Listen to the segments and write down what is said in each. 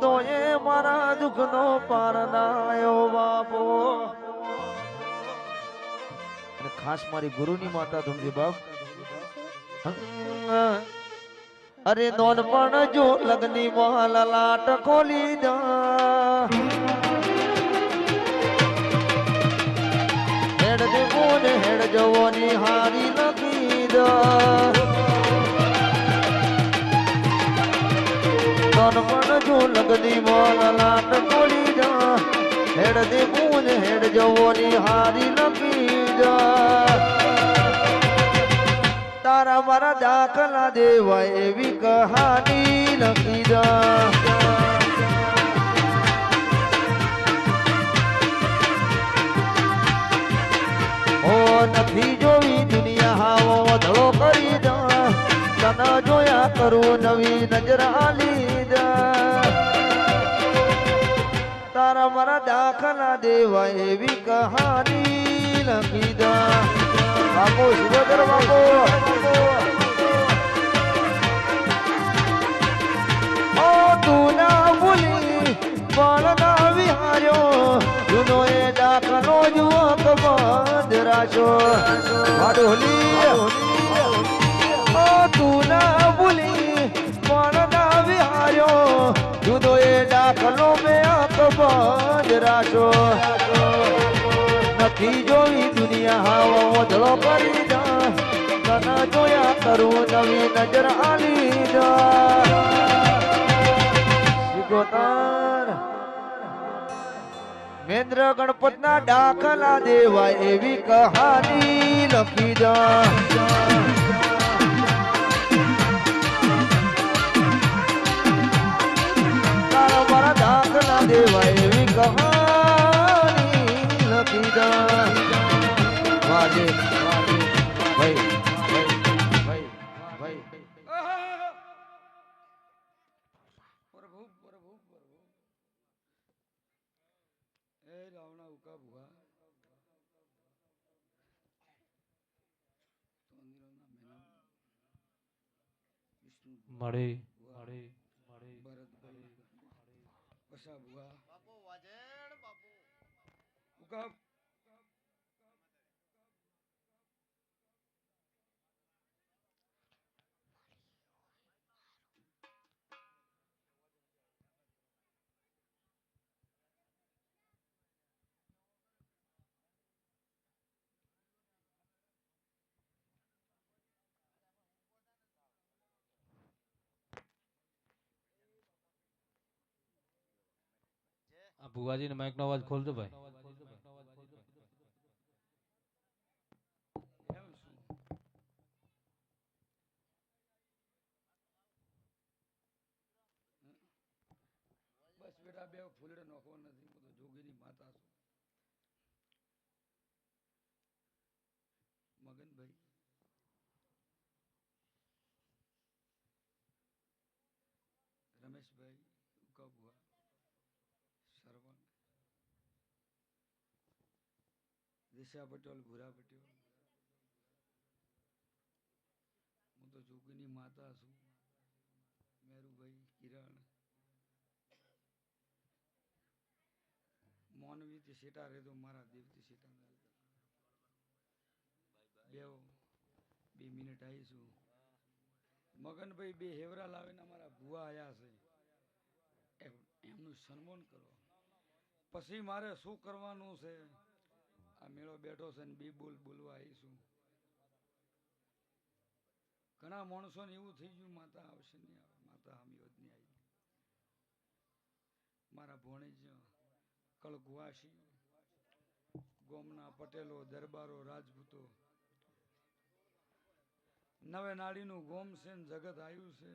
તો એ મારા દુઃખનો પાર ના આવ્યો બાપો. અને ખાસ મારી ગુરુની માતા ધૂમજી બાપ. અરે નોન પણ જો લગની માં લલાટ ખોલી દા હેડ દેવો ને હેડ જવો ની હારી લખી દા નોન પણ જો લગની માં લલાટ ખોલી દા હેડ દેવો ને હેડ જવો ની હારી લખી દા તારા મારા દાખલા દેવાય એવી કહાની લખી દા ઓ નથી જોવી દુનિયા હાવો ધડો કરી દા તને જોયા કરું નવી નજર આલી દા તારા મારા દાખલા દેવાય એવી કહાની લખી દા બાપો સુભદ્ર બાપો ઓ તું ના ભૂલી પણ ના વિહાર્યો જૂનો એ દાખલો જુઓ કબંધ રાશો વાડોલી ઓ તું ના ભૂલી પણ ના વિહાર્યો જૂનો એ દાખલો મેં કબંધ રાશો નથી જોઈ દુનિયા હાવો વધળો કરી દા તને જોયા કરું નવી નજર આલી દા શિકોતર મેન્દ્ર ગણપત ના દાખલા દેવાય એવી કહાની લખી દા તારા મારા દાખલા દેવાય એવી કહાની લખી દા વાજે ભાઈ પ્રભુ પ્રભુ પ્રભુ એ રાવણા ઉકા ભુવા મળે ભરતભાઈ પસા ભુવા ઉકા આ ભુવાજી ને માઇક નો અવાજ ખોલજો ભાઈ. બસ બેટા બે ફૂલડે નોખો નથી હું તો જોગીની માતા છું મગનભાઈ રમેશભાઈ ઉકા ભુવા સરવણ દિશા પટેલ ભૂરા પટેલ હું તો જોગીની માતા છું મેરુભાઈ કિરણ મોનવી થી શેટા રહેતો મારા દેવથી શેટા બે મિનિટ આવીશું મગનભાઈ બે હેવરા લાવીને અમારા ભુવા આયા છે એમનું સન્માન કરો પછી મારે શું કરવાનું છે આ મેળો બેઠો છે ને બે બોલવા આવીશું ઘણા માણસોને એવું થઈ ગયું માતા આવશે નહીં આવે માતા હમી જ નહીં આવી મારા ભોણેજ કળગુવાસી ગોમના પટેલો દરબારો રાજપૂતો નવે નાડીનું ગોમ છે ને જગત આવ્યું છે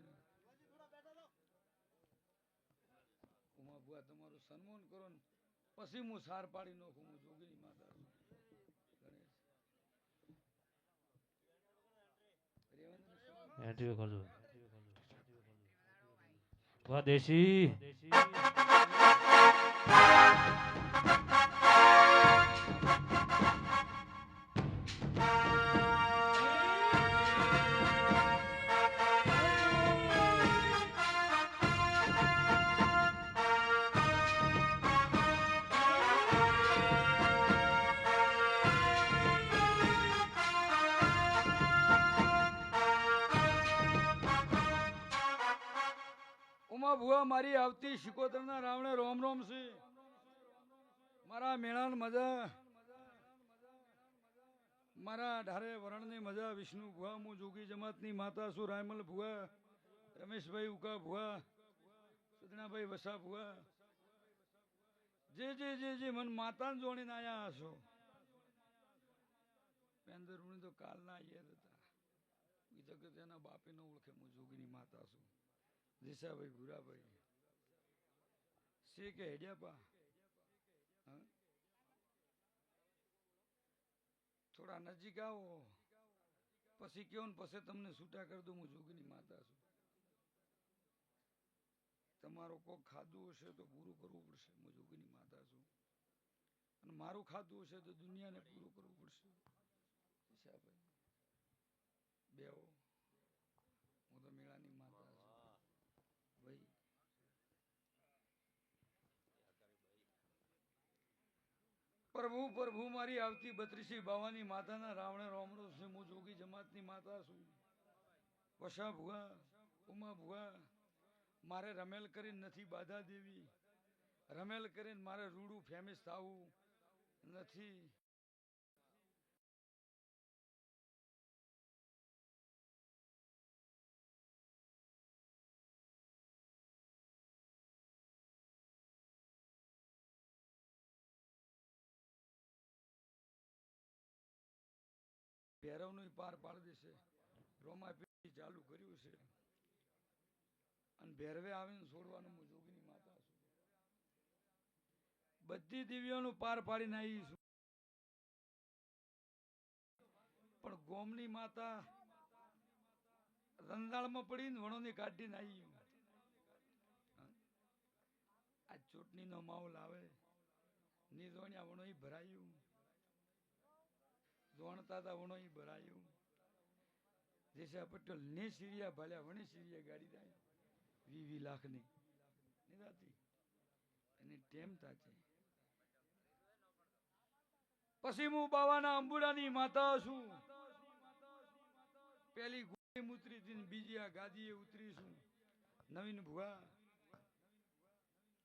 ઉમાભુઆ તમારું સન્માન કરો ને પછી હું સાર પાડી નાખું હું જોગીની માતા એન્ટ્રી ખોલજો વાહ દેશી ભુવા મારી આવતી શિકોતરના રાવણે રોમ રોમ છે મારા મેળાન મજા મારા ઢારે વરણની મજા વિષ્ણુ ભુવા હું જોગી જમાતની માતા છું રાયમલ ભુવા રમેશભાઈ ઉકા ભુવા સદનાભાઈ વસા ભુવા જે મન માતાને જોડીને આયા હશો પેંદર તો કાલના યાદ હતા એ જગત એના બાપે ન ઓળખે હું જોગીની માતા છું દિશાભાઈ ભુરાભાઈ શે કે હેડ્યાપા થોડા નજીક આવો પછી કયો ને પછી તમને છૂટા કરી દઉં હું જોગીની માતા છું તમારો કોક ખાધું હશે તો પૂરું કરવું પડશે હું જોગીની માતા છું અને મારું ખાધું હશે તો દુનિયાને પૂરું કરવું પડશે દિશાભાઈ બેઓ હું તો મેળાની માતા છું ભાઈ પ્રભુ પ્રભુ મારી આવતી 32 બાવાની માતાના રાવણે રોમરો છે હું જોગી જમાતની માતા છું વસા ભુવા ઉમા ભુવા મારે રમેલ કરીને નથી બાધા દેવી રમેલ કરીને મારે રૂડું ફેમસ થવું નથી ભેરવનું પાર પાડી દેશે રોમા પીઠી ચાલુ કર્યું છે અને ભેરવે આવીને છોડવાનું હું જોગીની માતા છું બધી દિવ્યોનું પાર પાડીને આવી છું પણ ગોમની માતા રંધાળમાં પડીને વણોની કાઢીને આવી આ ચૂંટણીનો માહોલ આવે નિધોણ્યા વણો ભરાયું દોણતા હતા વણો ભરાયું જેસા પટેલ ને સીરિયા ભાલ્યા વણી સીરિયા ગાડી જાય 20 લાખની નિરાતી એની ટેમતા છે પછી હું બાવાના અંબુડાની માતા છું પેલી ગોળી ઉતરી હતી બીજી આ ગાદીએ ઉતરી છું નવીન ભુવા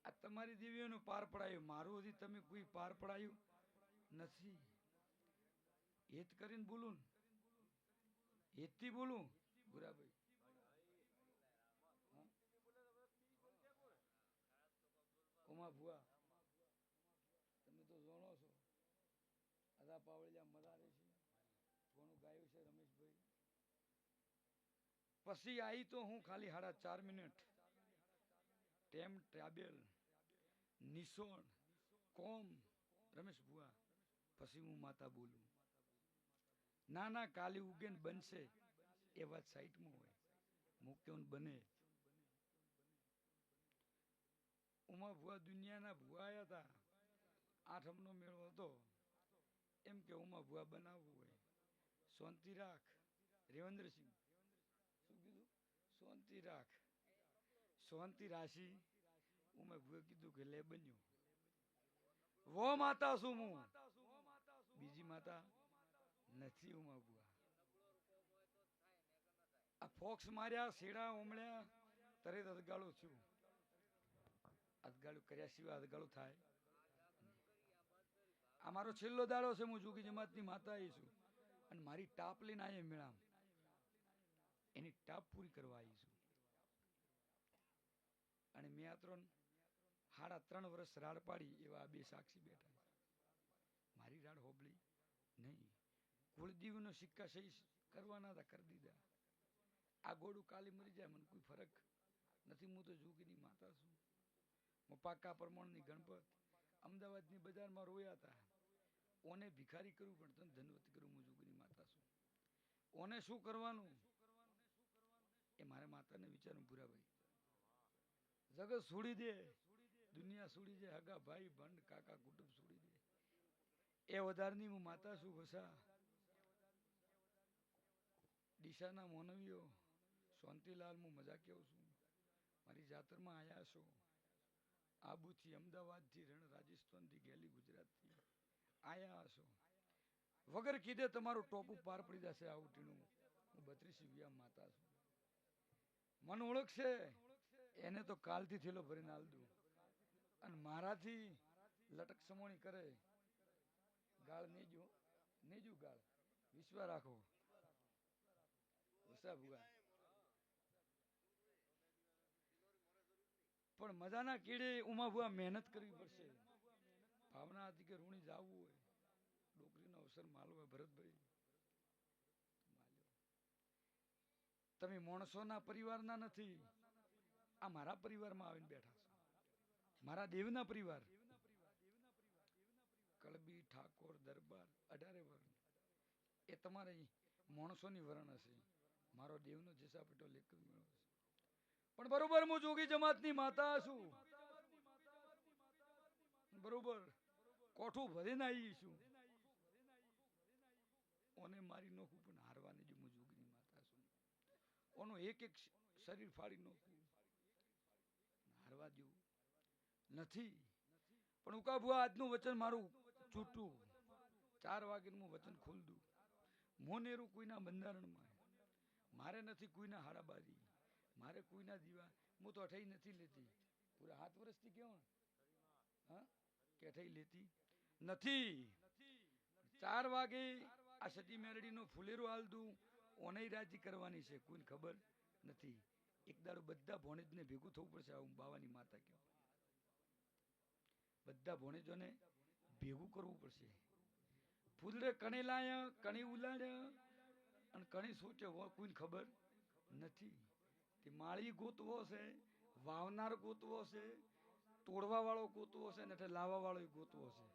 આ તમારી દેવીઓનું પાર પડાયું મારું હજી તમે કોઈ પાર પડાયું નથી હેત કરીને બોલું હેતથી બોલું ભુરાભાઈ ઉમા ભુવા તમે તો જાણો છો અદા પાવળિયા મદારે છે ઘણું ગાયું છે રમેશભાઈ પછી આવી તો હું ખાલી 4.5 મિનિટ ટેમ ટ્રાબેલ નિશોણ કોમ રમેશ ભુવા પછી હું માતા બોલું ના ના કાલી ઉગે ને બનશે એ વાત સાઈટમાં હોય મુક્યો બને ઉમા ભુવા દુનિયાના ભુવા આવ્યા હતા આઠમનો મેળો હતો એમ કે ઉમા ભુવા બનાવવું હોય શાંતિ રાખ રેવન્દ્રસિંહ શું કીધું શાંતિ રાખ શાંતિ રાશી ઉમા ભુએ કીધું કે લે બન્યું વો માતા છું હું બીજી માતા નથી ઉમા ભુવા આ ફોક્સ માર્યા શેડા ઉમળ્યા તરત અદગાળું છું અદગાળું કર્યા સિવાય અદગાળું થાય આ મારો છેલ્લો દાડો છે હું જોગી જમાતની માતા આવી છું અને મારી ટાપ લઈને આયા મેળામ એની ટાપ પૂરી કરવા આવી છું અને મેં આ 3.5 વર્ષ રાડ પાડી એવા આ 2 સાક્ષી બેઠા મારી રાડ હોબળી નહીં કુળદેવીનો સિક્કા સહી કરવાના હતા કરી દીધા આ ગોડું કાલે મરી જાય મને કોઈ ફરક નથી હું તો જોગીની માતા છું હું પાકા પ્રમાણની ગણપત અમદાવાદની બજારમાં રોયા હતા ઓને ભિખારી કરવું પણ તને ધનવત કરું હું જોગીની માતા છું ઓને શું કરવાનું એ મારા માતાને વિચારું ભુરાભાઈ જગત છોડી દે દુનિયા છોડી દે હગા ભાઈ ભંડ કાકા કુટુંબ છોડી દે એ વધારની હું માતા છું વસા ડીસાના મોનવીઓ શાંતિલાલ હું મજા કેવું છું મારી જાતરમાં આયા છો આબુથી અમદાવાદથી રણ રાજસ્થાનથી ગેલી ગુજરાતથી આયા હશો વગર કીધે તમારું ટોપું પાર પડી જશે આવું ટીણું હું 32 વિયા માતા છું મન ઓળખશે એને તો કાલથી થેલો ભરીને હાલ દઉં અને મારાથી લટક સમોણી કરે ગાળ નેજુ ગાળ વિશ્વાસ રાખો વસા ભુવા. પણ મજાના કીડે ઉમા ભુવા મહેનત કરવી પડશે. ભાવના હતી કે રૂણી જાવું હોય નોકરીનો અવસર માલવો હોય ભરતભાઈ માલ્યો. તમે માણસોના પરિવારના નથી, આ મારા પરિવારમાં આવીને બેઠા છો, મારા દેવના પરિવાર. કળબી ઠાકોર દરબાર 18 વર્ણ એ તમારે માણસોની વરણ હશે, મારો દેવનો જેસા પટેલ એક જ મેળો હશે. પણ બરોબર હું જોગી જમાતની માતા છું, બરોબર કોઠું ભરીને આવી છું, ઓને મારી નોખું પણ હારવાની જો હું જોગીની માતા છું. ઓનો એક એક શરીર ફાડી નોખું હારવા જેવું નથી. પણ ઉકા ભુવા આજનું વચન મારું છૂટું 4 વાગે હું વચન ખોલ દઉં. મોનેરું કોઈના બંધારણમાં મારે નથી, કોઈના હાડાબારી મારે કોઈના દીવા. હું તો અઠાઈ નથી લેતી, પૂરા 7 વર્ષથી કેવો હા કે અઠાઈ લેતી નથી. 4 વાગે આ સતી મેરડીનો ફુલેરો હાલ દઉં, ઓનેય રાજી કરવાની છે, કોઈને ખબર નથી. એક દાડો બધા ભોણેજને ભેગું થવું પડશે. હું બાવાની માતા કહું, બધા ભોણેજોને ભેગું કરવું પડશે. ફૂલરે કણે લાયા, કણે ઉલાડ્યા અને કણે સોચ્યો કોઈને ખબર નથી. તે માળી ગોતવો છે, વાવનાર ગોતવો છે, તોડવા વાળો ગોતવો છે, ને લાવવા વાળો ગોતવો છે.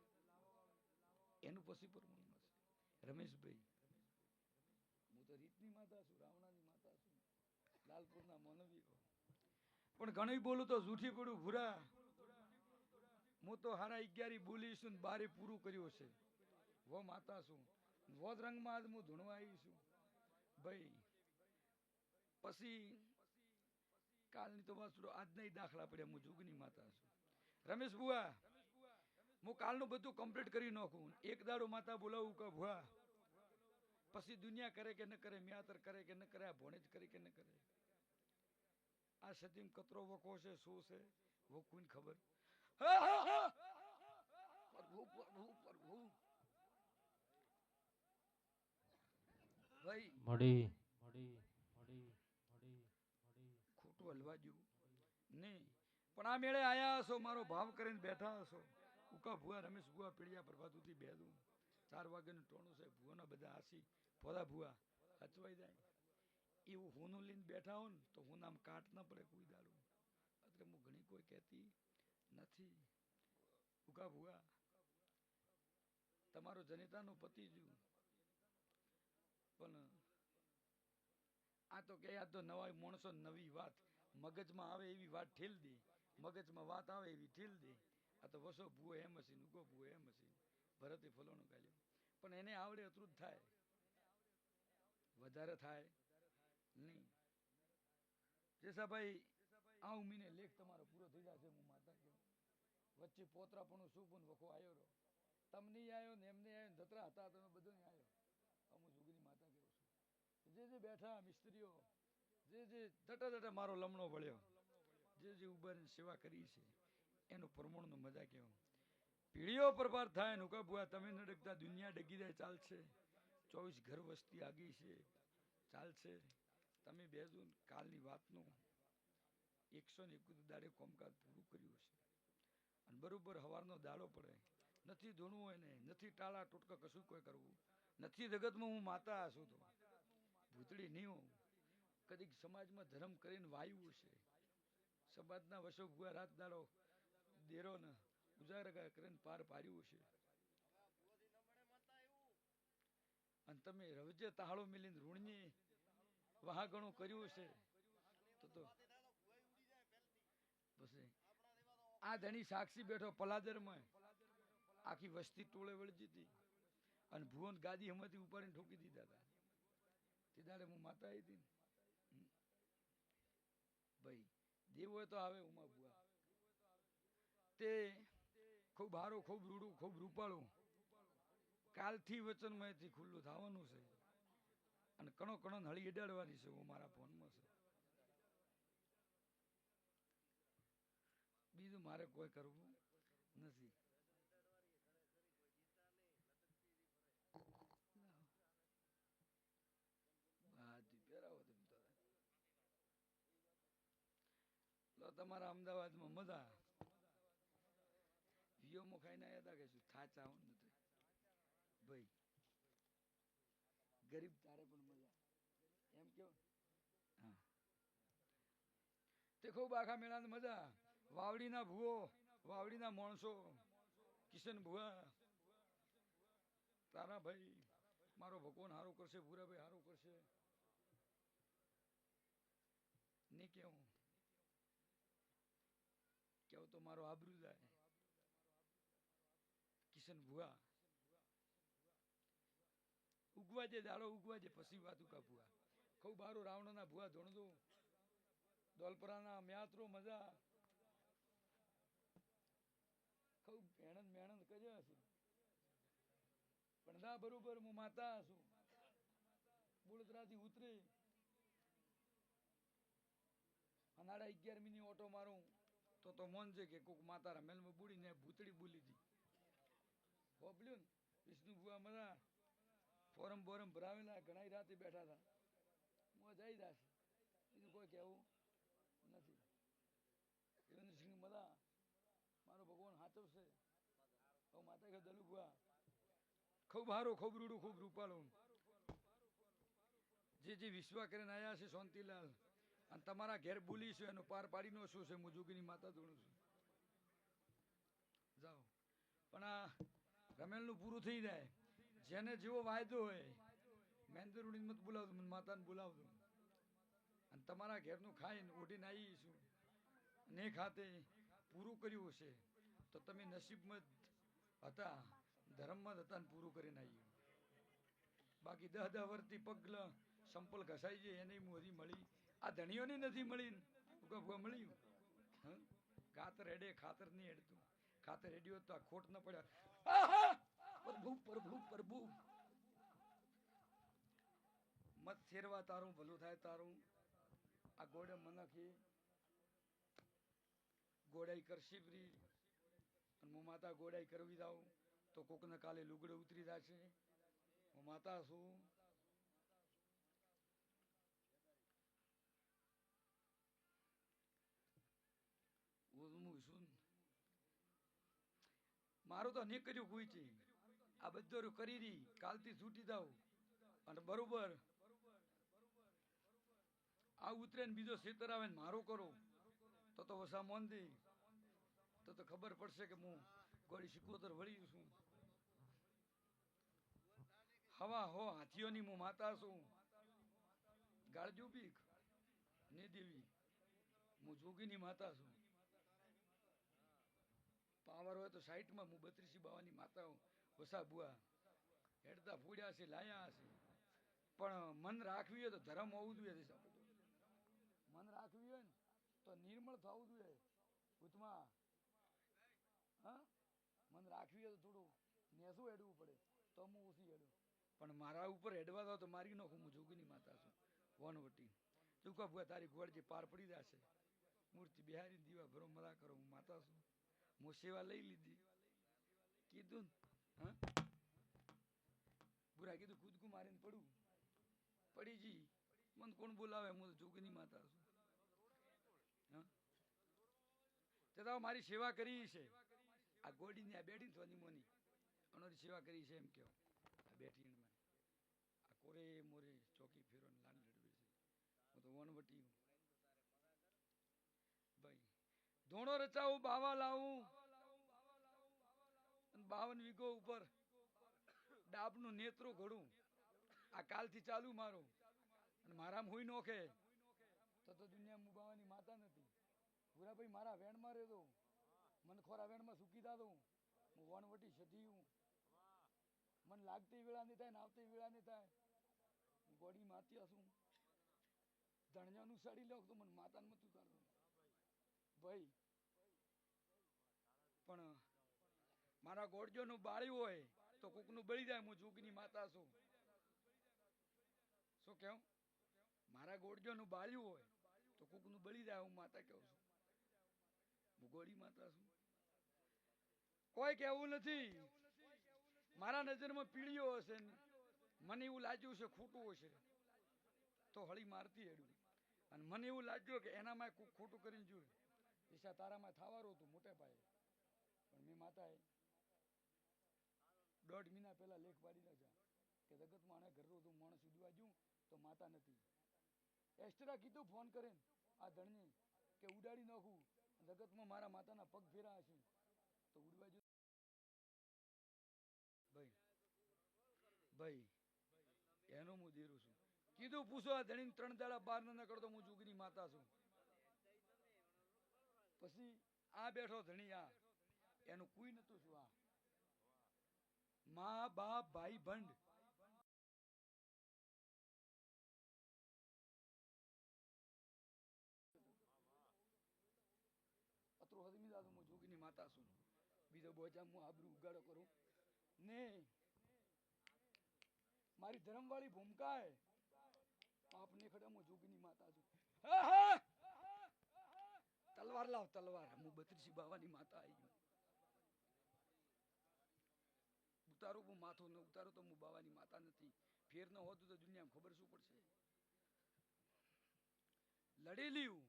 એનું પછી પરમાણુ છે. રમેશભાઈ, હું તો રીતની માતા છું, રાવણાની માતા છું, લાલપુરના મોનવી. પણ ઘણું બોલું તો જૂઠી પડું ભૂરા. હું તો હારા 11 બોલીશું, 12 પૂરું કર્યું છે. વો માતા છું, વો જ રંગમાં આજ હું ધૂણવા આવી છું ભાઈ. પછી કાલની તો વાત છોડો, આજના દાખલા પડ્યા. હું જોગની માતા છું. રમેશ બુઆ, હું કાલનું બધું કમ્પ્લીટ કરી નાખું. એક દાડો માતા બોલાવું કે ભુઆ, પછી દુનિયા કરે કે ન કરે, મ્યાતર કરે કે ન કરે, આ ભોણે જ કરે કે ન કરે. આ સતીમ કતરો વખો છે, શું છે વો કોઈને ખબર. પ્રભુ પ્રભુ પ્રભુ ભાઈ મળી મળી મળી મળી મળી ખોટું હલવા જેવું નહીં. પણ આ મેળે આયા હશો, મારો ભાવ કરીને બેઠા હશો. ઉકા ભુવા, રમેશ ભુવા, પીડિયા પ્રભાતુથી બેદું 4 વાગ્યાનું ટોણું છે. ભુવાના બધા હાસી ફોદા ભુવા હચવાઈ જાય એવું હોનું લઈને બેઠા હો ને તો હું નામ કાટ ના પડે કોઈ દાડું. એટલે હું ઘણી કોઈ કહેતી નથી. ઉકા ભુવા, તમારો જનેતાનો પતિ જ્યું, પણ આ તો કે આ તો નવા માણસો નવી વાત મગજમાં આવે એવી વાત ઠેલ દે, મગજમાં વાત આવે એવી ઠેલ દે. આ તો વસો ભૂવો એમ હશે, ઉગો ભૂવો એમ હશે, ભરતે ફલોનું કાઢ્યું. પણ એને આવડે એટલું જ થાય, વધારે થાય નહીં. જેસાભાઈ, આ ઉમીને લેખ તમારો પૂરો થઈ જશે. હું માતા કહું વચ્ચે પોતરા પણ શું પણ વખો આવ્યો રહો. તમને આવ્યો ને એમને આવ્યો, ધતરા હતા તમે બધો ને આવ્યો. હું જોગીની માતા કહું છું. જે બેઠા મિસ્ત્રીઓ, જે દટા મારો લમણો વળ્યો, જે ઉભારીને સેવા કરી છે, એનો પરમાણુનો મજા કેવો. પીઢીઓ પરપાર થાય ને ઉકા બુઆ, તમે ન ડગતા દુનિયા ડગી જાય ચાલશે. 24 ઘર વસ્તી આગી છે, ચાલશે. તમે બેજો કાલની વાતનું 121 દાડે કોમકાજ પૂરું કર્યું છે. અને બરોબર હવારનો દાડો પડે, નથી ધૂણવું હોય ને નથી ટાળા ટોટકા કશું કોઈ કરવું નથી. જગતમાં હું માતા છું તો ભૂતળી નહીં હોઉં. કદીક સમાજમાં ધર્મ કરીને વાયુ છે, સમાજના વશો ભૂવા રાત દાડો દેરો ને ઉજાગરા કરીને પાર પાડ્યું છે. અને તમે રવજે તાળો મિલીને ઋણની વહાગણું કર્યું છે તો પછી આ ધણી સાક્ષી બેઠો પલાદરમાં, આખી વસ્તી ટોળે વળજી હતી અને ભુવન ગાદી હમણાંથી ઉપાડીને ઠોકી દીધા હતા. તે દાડે હું માતા આવી હતી ને ભાઈ, દેવ હોય તો આવે ઉમા ભુવા. તે ખૂબ હારું, ખૂબ રૂડું, ખૂબ રૂપાળું. કાલથી વચનમાંથી ખુલ્લું થવાનું છે અને કણો કણો હળી અડાડવાની છે. હું મારા ફોનમાં છે. કીધું મારે કોઈ કરવું નથી. હાજી પહેરાવો તેમ તો. લો તમારા અમદાવાદમાં મજા વિયોમો ખાઈને આવ્યા હતા કે શું થાચા આવું નથી ભાઈ ગરીબ તારે પણ મજા એમ કેવો હા તે ખૂબ આખા મેળાની મજા વાવડીના ભૂવો વાવડીના માણસો કિશન ભુવા તારા ભાઈ મારો ભગવાન હારું કરશે ભૂરાભાઈ હારું કરશે ને કેવું કેવું તો મારો આબરૂ જાય કિશન ભુવા ઉગવા જે દાડો ઉગવા જે પછી વાત ઉકા ભુવા ખૂબ બારું રાવણના ભુવા ધોણદો દોલપરાના મ્યાત્રો મજા ખૂબ મહેનત કર્યા હશે પણ ના બરોબર હું માતા છું બળદરાથી ઉતરે અનાડા 11 મિનિટ ઓટો મારું તો મન છે કે કોક માતા રમેલમાં બુડીને ભૂતળી બોલી હતી હોબલ્યું વિષ્ણુ ભુવા મજા ફોરમ બોરમ ભરાવેલા ઘણા રાતે બેઠા હતા હું જઈ દાસ બીજું કોઈ કહેવું નથી સિંહ મજા મારો ભગવાન હાચવશે હવે માતા કે દલુ ભુવા ખૂબ હારો ખૂબ રૂડું ખૂબ રૂપાળું જે વિશ્વા કરીને આવ્યા છે શાંતિલાલ અને તમારા ઘેર બોલીશું એનો પાર પાડીનો શું છે હું જોગીની માતા ધોણું છું જાઓ પણ આ રમેલનું પૂરું થઈ જાય જેને જેવો વાયદો હોય મહેન્દ્ર મત બોલાવતો મને માતાને બોલાવતો અને તમારા ઘેરનું ખાઈને ઓઢીને આવીશું ને ખાતે પૂરું કર્યું હશે તો તમે નસીબમાં હતા ધર્મમાં જ હતા ને પૂરું કરીને આવ્યું બાકી 10 વર્ષથી પગલ સંપલ ઘસાઈ જાય એને હું હજી મળી આ ધણીઓને નથી મળી મળ્યું ખાતર હેડે ખાતર નહીં હેડતું ખાતર હેડ્યો તો આ ખોટ ન પડ્યા પ્રભુ પ્રભુ પ્રભુ મત ફેરવા તારું ભલું થાય તારું આ ગોડે મનખી ગોડાઈ કરશી ફરી અને હું માતા ગોડાઈ કરવી જાઉં તો કોકને કાલે લુગડે ઉતરી જશે હું માતા છું મારું તો નહીં કર્યું કોઈ છે આ બધું કરી રહી કાલથી છૂટી જાવ અને બરોબર આ ઉતરે ને બીજો ખેતર આવે ને મારો કરો તો વસા મોન દે તો ખબર પડશે કે હું ગોળી શિકોતર વળી છું હવા હો હાથીઓની હું માતા છું ગાળજો બીક ને દેવી હું જોગીની માતા છું પાવર હોય તો સાઈટમાં હું 32 બાવાની માતા વસા બુઆ હેડતા ફૂડ્યા છે લાયા હશે પણ મન રાખવી હોય તો ધર્મ હોવું જોઈએ મન રાખવી હોય ને તો નિર્મળ થવું જોઈએ ભૂતમાં હા મન રાખવી હોય તો થોડું નેસું હેડવું પડે તો હું ઓછી હેડું પણ મારા ઉપર હેડવા દો તો મારી નાખું હું જોગીની માતા છું વનવટી ચૂકા ભૂવા તારી ગોળ જે પાર પડી જશે મૂર્તિ બિહારી દીવા ભરો મરા કરો હું માતા છું હું સેવા લઈ લીધી કીધું હા બુરા કીધું કૂદકું મારીને પડું પડી જી મને કોણ બોલાવે હું તો જોગીની માતા છું હા તે મારી સેવા કરી છે આ ગોડીની આ બેઠી સોની મોની અનોરી સેવા કરી છે એમ કહો આ બેઠી આ કોરે મોરે ચોકી ફેરો લાન લડવે છે હું તો વનવટી ભાઈ ધોણો રચાવું બાવા લાવું 52 વીઘો ઉપર ડાબનું નેત્રું ઘડું આ કાલથી ચાલુ મારું અને મારામાં હોય નોખે તો દુનિયા મુબાવાની માતા નથી ભૂરાભાઈ મારા વેણમાં રહેતો મને ખોરા વેણમાં સૂકી દાદો હું વનવટી સધીયું મને લાગતી વેળા નહીં થાય ને આવતી વેળા નહીં થાય હું ગોડી માતી હશું ધણિયાનું સાડી લો તો મને માતાને મત ઉતારતો ભાઈ પણ મારા ગોળજોનું બાળ્યું હોય તો કોકનું બળી જાય હું જોગીની માતા છું શું કેવું મારા ગોળજોનું બાળ્યું હોય તો કોકનું બળી જાય હું માતા કહું છું હું ગોળી માતા છું. કોઈ કહેવું નથી. મારા નજરમાં પીળીઓ હશે ને મને એવું લાગ્યું છે ખોટું હશે તો હળી મારતી હેડું, અને મને એવું લાગ્યું કે એનામાં કોક ખોટું કરીને જોયું દિશા તારામાં થાવારું હતું મોટે પાયે, પણ મેં માતાએ 1.5 મહિના પહેલા લેખ પાડી નાખ્યા કે જગતમાં આને ઘરનું હતું માણસ ઉડવા ગયું તો માતા નથી. એક્સ્ટ્રા કીધું ફોન કરીને આ ધણને કે ઉડાડી નાખું જગતમાં મારા માતાના પગ ફેરા હશે તો ઉડવા ગયું. ભાઈ ભાઈ એનો હું દેરું છું. કીધું પૂછો આ ધણીને 3 દાડા બહાર ન કરતો હું જોગીની માતા છું. પછી આ બેઠો ધણી આ એનું કોઈ નતું શું આ મા બાપ ભાઈ ભંડ અત્રો હદમી દાદુ હું જોગીની માતા છું. બીજો બોચા હું આબરૂ ઉગાડો કરું ને મારી ધર્મવાળી ભૂમિકા હે પાપ ને ખડે હું જોગીની માતા છું. તલવાર લાવ તલવાર, હું 32 બાવાની માતા આવી ગયું. ઉતારું હું માથું ન ઉતારું તો હું બાવાની માતા નથી. ફેર ન હોતું તો દુનિયામાં ખબર શું પડશે. લડી લ્યું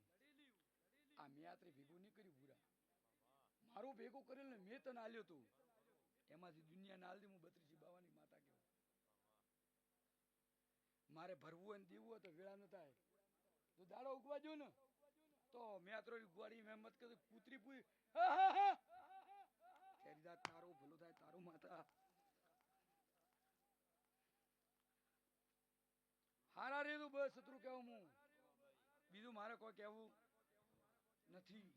આ મેં આત્રી ભેગું નહીં કર્યું પૂરા, મારું ભેગું કરેલ ને મેં તને આલ્યો તું એમાંથી દુનિયાને આલ દે. હું 32 બાવાની માતા કેવું. મારે ભરવું હોય ને દેવું હોય તો વેળા ન થાય. તો દાડો ઉગવા જો ને તો મેં આત્રો ગુવાડી મેં મત કીધું કૂતરી પૂરી તારું ભલું થાય તારું માતા. હારા રે બસ શત્રુ કેવું હું બીજું મારે કોઈ કહેવું નથી.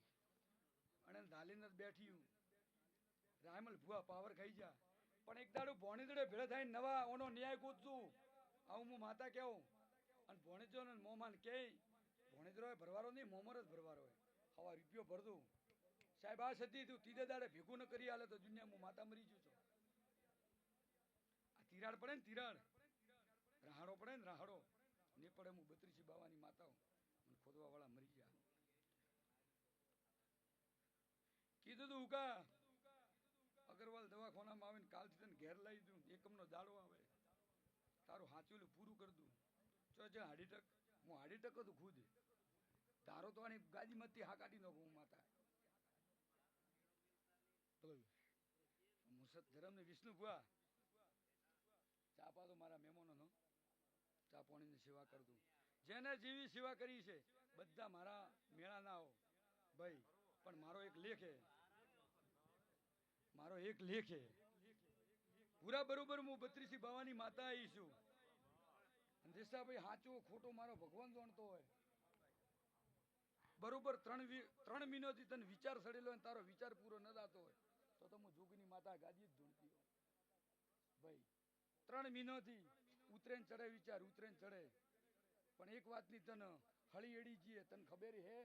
અને ધાલીને જ બેઠી રાયમલ ભુવા પાવર ખાઈ જા પણ એક દાડું ભોણીદડે ભેળા થાય નવા ઓનો ન્યાય ગોતશું આવું હું માતા કેવું. અને ભોણીજો ને મોમાન કે ભોણીદરો ભરવારો નહીં મોમર જ ભરવારો હોય. હવા રૂપિયો ભરતું સાહેબ આ સતી તું ત્રીજે દાડે ભેગું ન કરી હાલે તો દુનિયા હું માતા મરી જુ છું. આ તિરાડ પડે ને તિરાડ રાહડો પડે ને રાહડો ને પડે હું 32 બાવાની માતા મને ખોદવા વાળા મરી ગયા. કીધું તું ઉકા અગરવાલ દવાખાનામાં આવીને કાલથી તને ઘેર લઈ દઉં એકમનો દાડો આવે તારું હાચુલું પૂરું કરી દઉં. જો હાડી ટક હું હાડી ટક હતું ખુદ તારો તો આની ગાદીમાંથી હા કાઢી નાખું હું માતા. મુસદ ધરમ ને વિષ્ણુ ભુવા ચા પા તો મારા મહેમાનો ચા પાણીની સેવા કરતું. જેને જેવી સેવા કરી છે બધા મારા મેળા ના હો ભાઈ, પણ મારો એક લેખ હે મારો એક લેખ હે પૂરા બરોબર હું 32 બાવાની માતા આવી છું. દેસાભાઈ સાચો ખોટો મારો ભગવાન જાણતો હોય. બરોબર 3 મહિનાથી તને વિચાર સડેલો હોય તારો વિચાર પૂરો ન થતો હોય તો હું જોગીની માતા ગાદી જ ધૂણતી હોય. ભાઈ 3 મહિનાથી ઉતરેન ચડે વિચાર ઉતરેન ચડે પણ એક વાતની તને હળી એડી જઈએ તને ખબર હે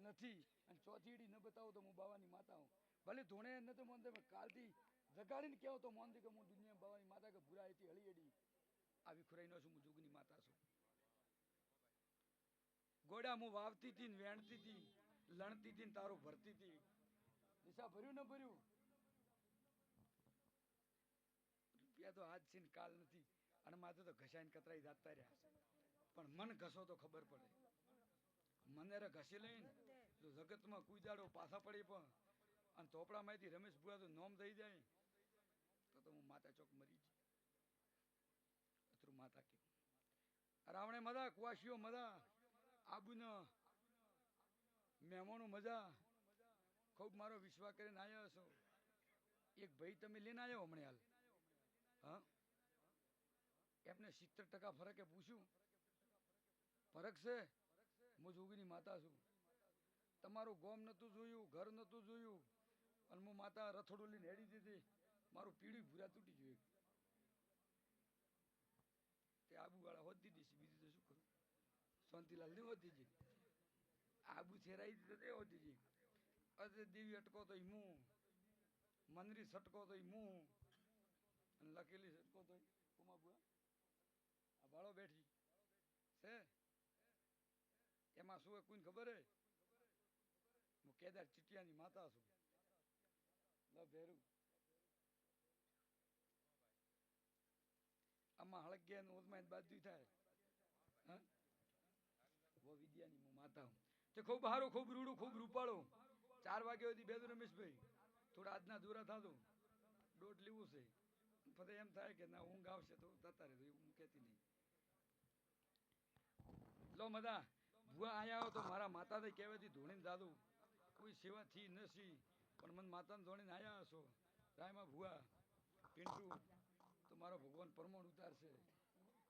નથી. અને ચોથી એડી ન બતાવો તો હું બાવાની માતા હું. ભલે ધોણે નથી મોનતે કાલથી જગાડીને કહો તો મોનતે કે હું દુનિયા બાવાની માતા કે ભૂરા હતી હળી એડી આવી ખુરાઈ નો છું. હું જોગીની માતા છું. ગોડા હું વાવતી હતી વેણતી હતી લણતી હતી તારું ભરતી હતી. દિશા ભર્યું ન ભર્યું રૂપિયા તો આજ છે ને કાલ નથી અને માથે તો ઘસાઈને કતરાઈ જાતા રહ્યા છે. પણ મન ઘસો તો ખબર પડે. મને ઘસી લઈને જો જગતમાં કોઈ દાડો પાછા પડી પણ અને ચોપડામાંથી રમેશ ભુવા તો નોમ થઈ જાય તો હું માતા ચોક મરી જઈ અત્રું માતા કે રાવણે મજા કુવાસીઓ મજા આબુના મહેમાનો મજા ખૂબ મારો વિશ્વાસ કરીને આવ્યા છો. એક ભાઈ તમે લઈને આવ્યો હમણાં હાલ હા એમને 70% ફરકે પૂછ્યું ફરક છે. હું જોગીની માતા છું. તમારું ગોમ નતું જોયું ઘર નતું જોયું અને હું માતા રથોડું લઈને હેડી દીધી મારું પીળી ભૂરા તૂટી ગયું. તે આબુ વાળા હોતી દીધી બીજું તો શું કરું. શાંતિલાલ ની હોતી જી આબુ છેરાઈ દીધો તે હોતી જી અજય દેવી અટકો તો હું મંદરી સટકો તો હું અને લખેલી સટકો તો ઉમા બુઆ આ બાળો બેઠી છે એમાં શું કોઈને ખબર હે. હું કેદાર ચિટિયાની માતા છું લો ભેરું આમાં હળગ્યા નું ઓદમાં બાજુ થાય હા વો વિદ્યાની હું માતા હું તે ખૂબ હારું ખૂબ રૂડું ખૂબ રૂપાળું 4 વાગ્યા સુધી બેદું રમેશભાઈ થોડા આજના દૂરા થાતું દોઢ લેવું છે પછી એમ થાય કે ના ઊંઘ આવશે તો જતા રહે એવું હું કહેતી નહીં લો મદા ભુવા આયા હો તો મારા માતાને કહેવાથી ધોણીને દાદુ કોઈ સેવા થી નથી પણ મને માતાને ધોણીને આયા હશો રાયમાં ભુવા પિન્ટુ તો મારો ભગવાન પરમોણ ઉતારશે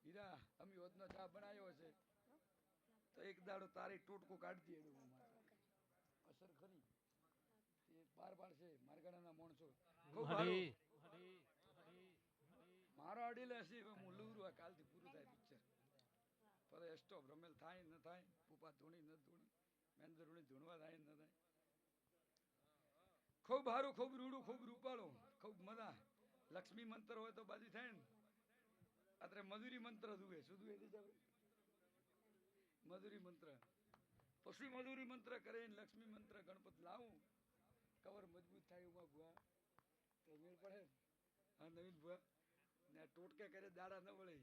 હીરા અમે હોતનો ચા બનાવ્યો છે તો એક દાડો તારી ટોટકો કાઢતી એનું હું માતા અસર ખરી એ પાર પાડશે મારગાડાના માણસો ખૂબ હરી મારો અડીલે હશે હું લૂરું આ કાલથી પૂરું થાય પિક્ચર પર સ્ટોપ રમેલ થાય ન થાય પુપા ધૂણી ન ધૂણી મહેન્દ્ર ધૂણી ધૂણવા થાય ન થાય ખૂબ હારું ખૂબ રૂડું ખૂબ રૂપાળું ખૂબ મજા લક્ષ્મી મંત્ર હોય તો બાજુ થાય ને અત્યારે મધુરી મંત્ર જુએ શું જુએ મધુરી મંત્ર પછી મધુરી મંત્ર કરીને લક્ષ્મી મંત્ર ગણપત લાવું કવર મજબૂત થાય એમાં ભુવા તો મેળ પડે હા નવીન ભુવા ને ટોટકે કરે દાડા ન વળે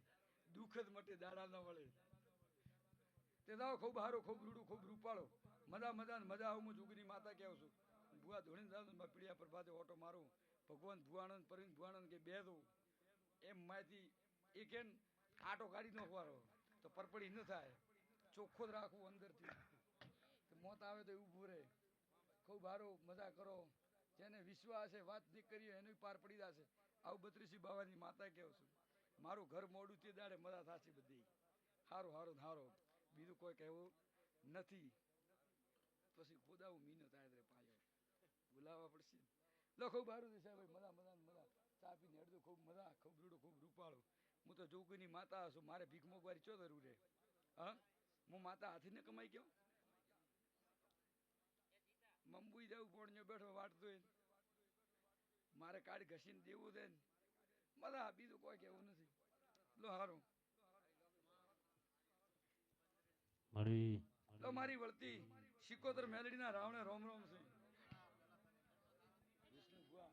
દુઃખ જ મટે દાડા ન વળે તે દાવ ખૂબ હારું ખૂબ રૂડું ખૂબ રૂપાળો મજા મજા મજા આવું હું જોગીની માતા કહું છું ભુવા ધોણીને જાઉં પીડિયા પર ભાતે ઓટો મારું ભગવાન ભુવાનંદ પરીને ભુવાનંદ કે બે દઉં એમ માહિતી એ કે આટો કાઢી નો વારો તો પરપડી ન થાય ચોખ્ખો જ રાખવું અંદરથી તો મોત આવે તો ઊભું રહે ખૂબ હારું મજા કરો જેને વિશ્વાસ છે વાત નહીં કરીએ એનું પાર પડી જશે આવું 32 બાવાની માતા કહું છું મારું ઘર મોડું તે દાડે મજા થશે બધી હારું હારું હારો બીજું કોઈ કહેવું નથી પછી ખોદાવું મીનો થાય પાયો બોલાવવા પડશે લો ખૂબ સારું છે ભાઈ મજા મજા મજા ચા પીને હેડતું ખૂબ મજા ખૂબ રૂડું ખૂબ રૂપાળું હું તો જોગીની માતા છું મારે ભીખ મોગવારી ચો જરૂર રે હા હું માતા હાથીને કમાઈ ગયો મંબુઈ જવું પોણ્યો બેઠો વાટતો મારે કાઢ ઘસીને દેવું છે ને મજા બીજું કોઈ કેવું નથી લો હારું મળી લો મારી વળતી સિકોતર મેલડીના રાવણે રોમ રોમ છે વિષ્ણુ ભુવા